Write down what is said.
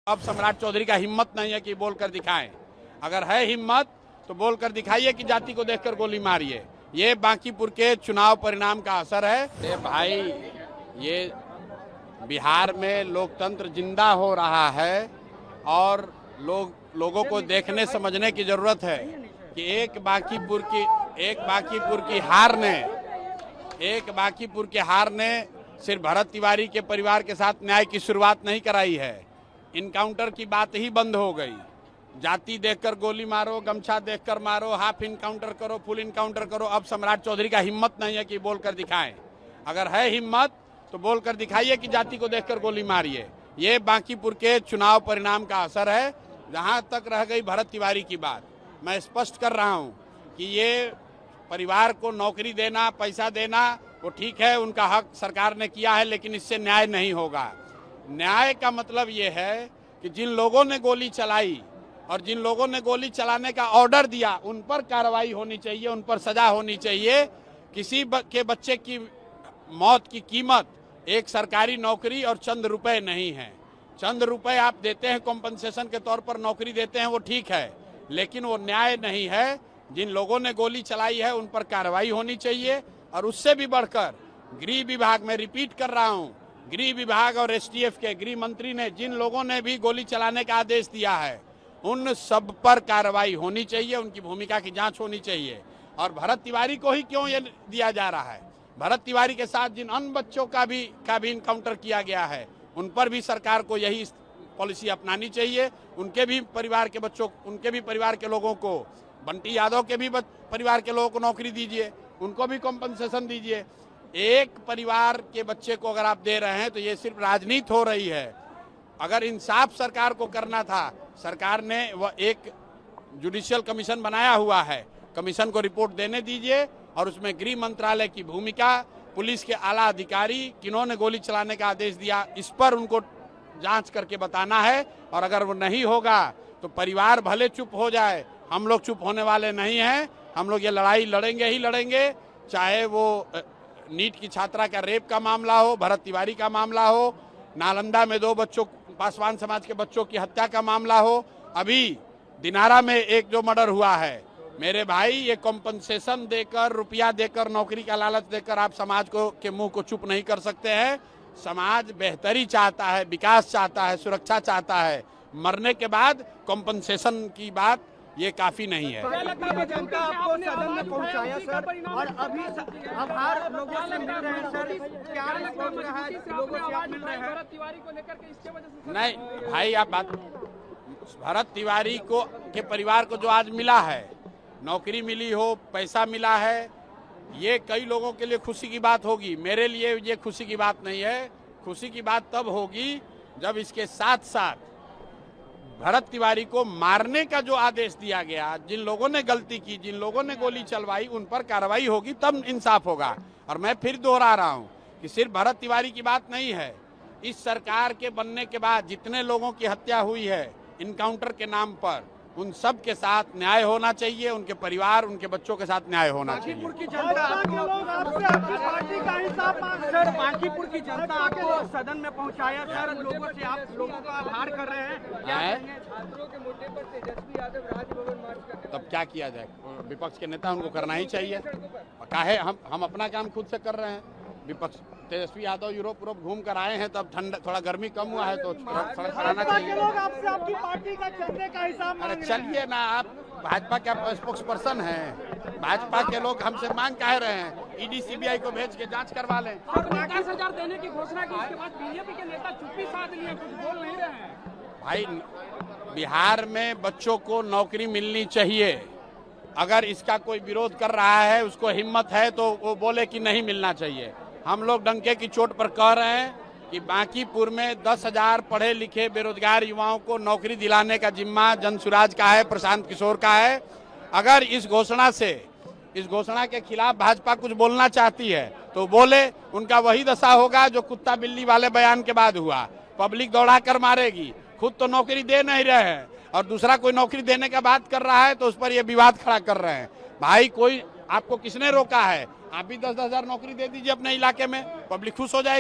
अब सम्राट चौधरी का हिम्मत नहीं है कि बोलकर दिखाएं। अगर है हिम्मत तो बोलकर दिखाइए कि जाति को देखकर गोली मारिए। ये बांकीपुर के चुनाव परिणाम का असर है। भाई ये बिहार में लोकतंत्र जिंदा हो रहा है और लोगों को देखने समझने की जरूरत है कि एक बांकीपुर की हार ने सिर्फ भरत तिवारी के परिवार के साथ न्याय की शुरुआत नहीं कराई है। इनकाउंटर की बात ही बंद हो गई। जाति देखकर गोली मारो, गमछा देखकर मारो, हाफ इनकाउंटर करो, फुल इनकाउंटर करो। अब सम्राट चौधरी का हिम्मत नहीं है कि बोलकर दिखाएं। अगर है हिम्मत तो बोलकर दिखाइए कि जाति को देखकर गोली मारिए। ये बांकीपुर के चुनाव परिणाम का असर है। जहां तक रह गई भरत तिवारी की बात, मैं स्पष्ट कर रहा हूं कि ये परिवार को नौकरी देना, पैसा देना वो ठीक है, उनका हक सरकार ने किया है, लेकिन इससे न्याय नहीं होगा। न्याय का मतलब ये है कि जिन लोगों ने गोली चलाई और जिन लोगों ने गोली चलाने का ऑर्डर दिया उन पर कार्रवाई होनी चाहिए, उन पर सजा होनी चाहिए। किसी के बच्चे की मौत की कीमत एक सरकारी नौकरी और चंद रुपए नहीं है। चंद रुपए आप देते हैं कॉम्पनसेशन के तौर पर, नौकरी देते हैं, वो ठीक है, लेकिन वो न्याय नहीं है। जिन लोगों ने गोली चलाई है उन पर कार्रवाई होनी चाहिए। और उससे भी बढ़कर गृह विभाग में रिपीट कर रहा हूं, गृह विभाग और एसटीएफ के गृह मंत्री ने जिन लोगों ने भी गोली चलाने का आदेश दिया है उन सब पर कार्रवाई होनी चाहिए, उनकी भूमिका की जांच होनी चाहिए। और भरत तिवारी को ही क्यों ये दिया जा रहा है? भरत तिवारी के साथ जिन अन्य बच्चों का भी इनकाउंटर किया गया है उन पर भी सरकार को यही पॉलिसी अपनानी चाहिए। उनके भी परिवार के बच्चों, उनके भी परिवार के लोगों को, बंटी यादव के भी परिवार के लोगों को नौकरी दीजिए, उनको भी कॉम्पनसेशन दीजिए। एक परिवार के बच्चे को अगर आप दे रहे हैं तो ये सिर्फ राजनीति हो रही है। अगर इंसाफ सरकार को करना था, सरकार ने वह एक जुडिशियल कमीशन बनाया हुआ है, कमीशन को रिपोर्ट देने दीजिए और उसमें गृह मंत्रालय की भूमिका, पुलिस के आला अधिकारी किन्होंने गोली चलाने का आदेश दिया, इस पर उनको जांच करके बताना है। और अगर वो नहीं होगा तो परिवार भले चुप हो जाए, हम लोग चुप होने वाले नहीं हैं। हम लोग ये लड़ाई लड़ेंगे ही लड़ेंगे, चाहे वो नीट की छात्रा का रेप का मामला हो, भरत तिवारी का मामला हो, नालंदा में 2 बच्चों, पासवान समाज के बच्चों की हत्या का मामला हो, अभी दिनारा में एक जो मर्डर हुआ है। मेरे भाई, ये कॉम्पनसेशन देकर, रुपया देकर, नौकरी का लालच देकर आप समाज को के मुंह को चुप नहीं कर सकते हैं। समाज बेहतरी चाहता है, विकास चाहता है, सुरक्षा चाहता है। मरने के बाद कॉम्पनसेशन की बात ये काफी नहीं है। जनता आपको सदन में पहुंचाया सर, और अभी आभार लोगों से मिल रहे हैं सर, क्या रिस्पॉन्स रहा है लोगों से आप मिल रहे हैं? भरत तिवारी को लेकर के इसके वजह से नहीं भाई, आप बात, भरत तिवारी को के परिवार को जो आज मिला है, नौकरी मिली हो, पैसा मिला है, ये कई लोगों के लिए खुशी की बात होगी। मेरे लिए ये खुशी की बात नहीं है। खुशी की बात तब होगी जब इसके साथ साथ भरत तिवारी को मारने का जो आदेश दिया गया, जिन लोगों ने गलती की, जिन लोगों ने गोली चलवाई, उन पर कार्रवाई होगी, तब इंसाफ होगा। और मैं फिर दोहरा रहा हूं कि सिर्फ भरत तिवारी की बात नहीं है। इस सरकार के बनने के बाद जितने लोगों की हत्या हुई है इनकाउंटर के नाम पर, उन सब के साथ न्याय होना चाहिए। उनके परिवार, उनके बच्चों के साथ न्याय होना चाहिए। बांकीपुर की जनता आपको सदन में पहुंचाया सर, लोगों से आप लोगों का आभार कर रहे हैं। छात्रों के मुद्दे पर तेजस्वी यादव राजभवन मार्च कर, तब क्या किया जाए? विपक्ष के नेता, उनको करना ही चाहिए। काहे हम अपना काम खुद से कर रहे हैं। विपक्ष, तेजस्वी यादव यूरोप घूम कर आए हैं, तब ठंडा, थोड़ा गर्मी कम हुआ है तो सड़क कराना चाहिए। आपसे आपकी पार्टी का चंदे का हिसाब अरे चलिए ना, आप भाजपा के स्पोक्स पर्सन हैं, भाजपा के लोग हमसे मांग कह रहे हैं ईडी सीबीआई को भेज के जांच करवा लें। 50,000 देने की घोषणा की, इसके बाद बीजेपी के नेता चुप्पी साध लिए, कुछ बोल नहीं रहे हैं। भाई, बिहार में बच्चों को नौकरी मिलनी चाहिए। अगर इसका कोई विरोध कर रहा है, उसको हिम्मत है तो वो बोले कि नहीं मिलना चाहिए। हम लोग डंके की चोट पर कह रहे हैं कि बांकीपुर में 10,000 पढ़े लिखे बेरोजगार युवाओं को नौकरी दिलाने का जिम्मा जनसुराज का है, प्रशांत किशोर का है। अगर इस घोषणा के खिलाफ भाजपा कुछ बोलना चाहती है तो बोले, उनका वही दशा होगा जो कुत्ता बिल्ली वाले बयान के बाद हुआ। पब्लिक दौड़ा कर मारेगी, खुद तो नौकरी दे नहीं रहे हैं और दूसरा कोई नौकरी देने का बात कर रहा है तो उस पर ये विवाद खड़ा कर रहे हैं। भाई, कोई आपको किसने रोका है? आप भी 10,000 नौकरी दे दीजिए अपने इलाके में, पब्लिक खुश हो जाएगी।